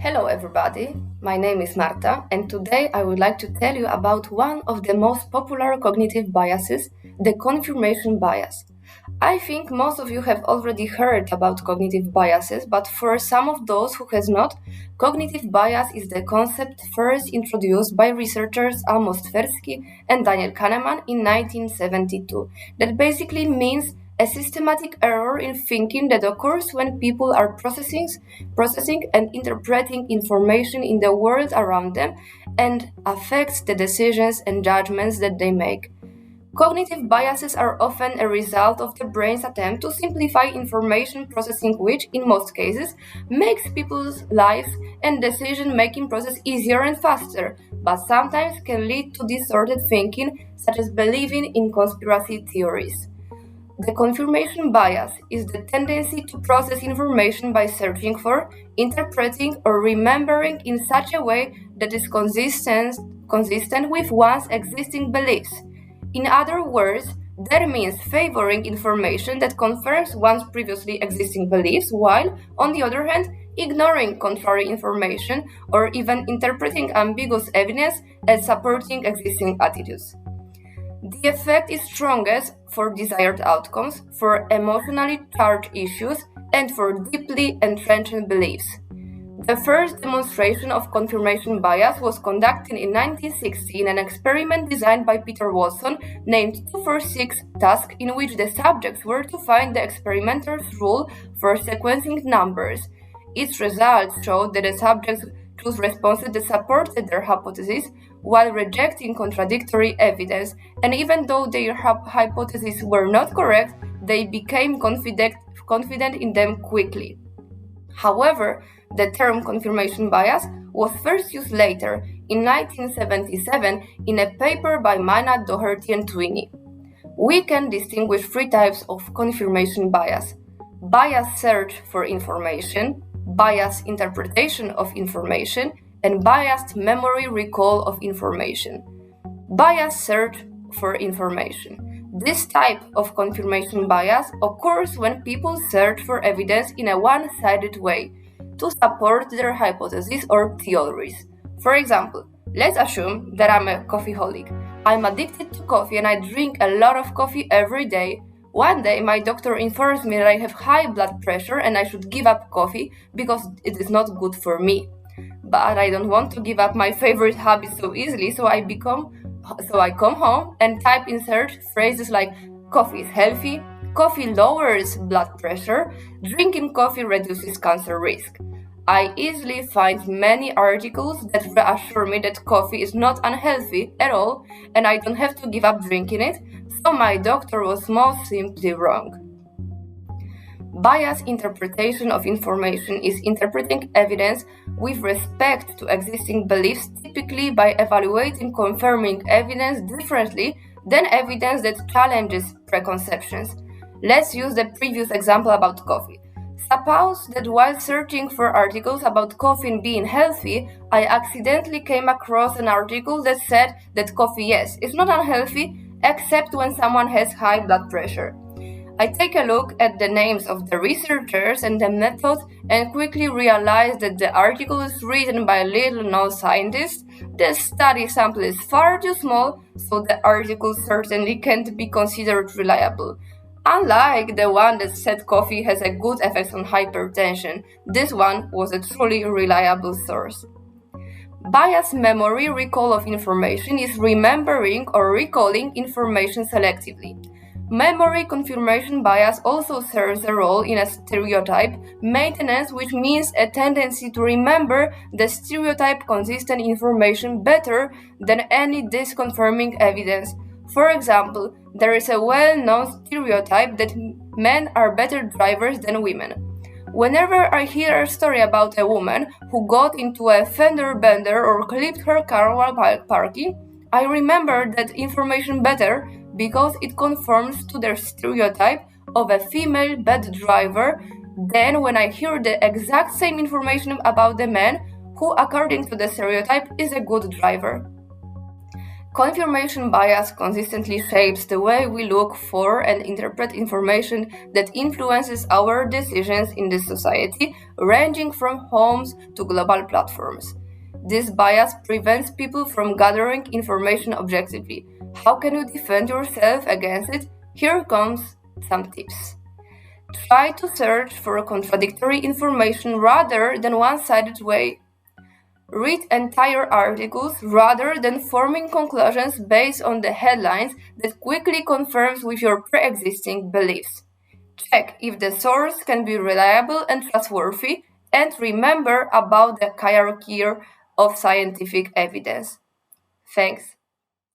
Hello everybody, my name is Marta and today I would like to tell you about one of the most popular cognitive biases, the confirmation bias. I think most of you have already heard about cognitive biases, but for some of those who has not, cognitive bias is the concept first introduced by researchers Amos Tversky and Daniel Kahneman in 1972. That basically means a systematic error in thinking that occurs when people are processing and interpreting information in the world around them and affects the decisions and judgments that they make. Cognitive biases are often a result of the brain's attempt to simplify information processing, which, in most cases, makes people's lives and decision-making process easier and faster, but sometimes can lead to distorted thinking, such as believing in conspiracy theories. The confirmation bias is the tendency to process information by searching for, interpreting, or remembering in such a way that is consistent with one's existing beliefs. In other words, that means favoring information that confirms one's previously existing beliefs, while, on the other hand, ignoring contrary information or even interpreting ambiguous evidence as supporting existing attitudes. The effect is strongest for desired outcomes, for emotionally charged issues, and for deeply entrenched beliefs. The first demonstration of confirmation bias was conducted in 1960 in an experiment designed by Peter Watson named 246 task, in which the subjects were to find the experimental's rule for sequencing numbers. Its results showed that the subjects chose responses that supported their hypothesis while rejecting contradictory evidence, and even though their hypotheses were not correct, they became confident in them quickly. However, the term confirmation bias was first used later, in 1977, in a paper by Maynard, Doherty, and Tweeney. We can distinguish three types of confirmation bias: bias search for information, biased interpretation of information, and biased memory recall of information. Bias search for information. This type of confirmation bias occurs when people search for evidence in a one-sided way to support their hypotheses or theories. For example, let's assume that I'm a coffeeholic. I'm addicted to coffee and I drink a lot of coffee every day. One day, my doctor informs me that I have high blood pressure and I should give up coffee because it is not good for me. But I don't want to give up my favorite habit so easily, so I come home and type in search phrases like coffee is healthy, coffee lowers blood pressure, drinking coffee reduces cancer risk. I easily find many articles that reassure me that coffee is not unhealthy at all and I don't have to give up drinking it, so my doctor was most simply wrong. Biased interpretation of information is interpreting evidence with respect to existing beliefs, typically by evaluating confirming evidence differently than evidence that challenges preconceptions. Let's use the previous example about coffee. Suppose that while searching for articles about coffee being healthy, I accidentally came across an article that said that coffee, yes, is not unhealthy, except when someone has high blood pressure. I take a look at the names of the researchers and the method and quickly realize that the article is written by a little-known scientist. The study sample is far too small, so the article certainly can't be considered reliable. Unlike the one that said coffee has a good effect on hypertension, this one was a truly reliable source. Biased memory recall of information is remembering or recalling information selectively. Memory confirmation bias also serves a role in a stereotype maintenance, which means a tendency to remember the stereotype consistent information better than any disconfirming evidence. For example, there is a well-known stereotype that men are better drivers than women. Whenever I hear a story about a woman who got into a fender bender or clipped her car while parking, I remember that information better because it conforms to their stereotype of a female bad driver than when I hear the exact same information about the man who, according to the stereotype, is a good driver. Confirmation bias consistently shapes the way we look for and interpret information that influences our decisions in this society, ranging from homes to global platforms. This bias prevents people from gathering information objectively. How can you defend yourself against it? Here comes some tips. Try to search for contradictory information rather than one-sided way. Read entire articles rather than forming conclusions based on the headlines that quickly confirms with your pre-existing beliefs. Check if the source can be reliable and trustworthy, and remember about the hierarchy of scientific evidence. Thanks.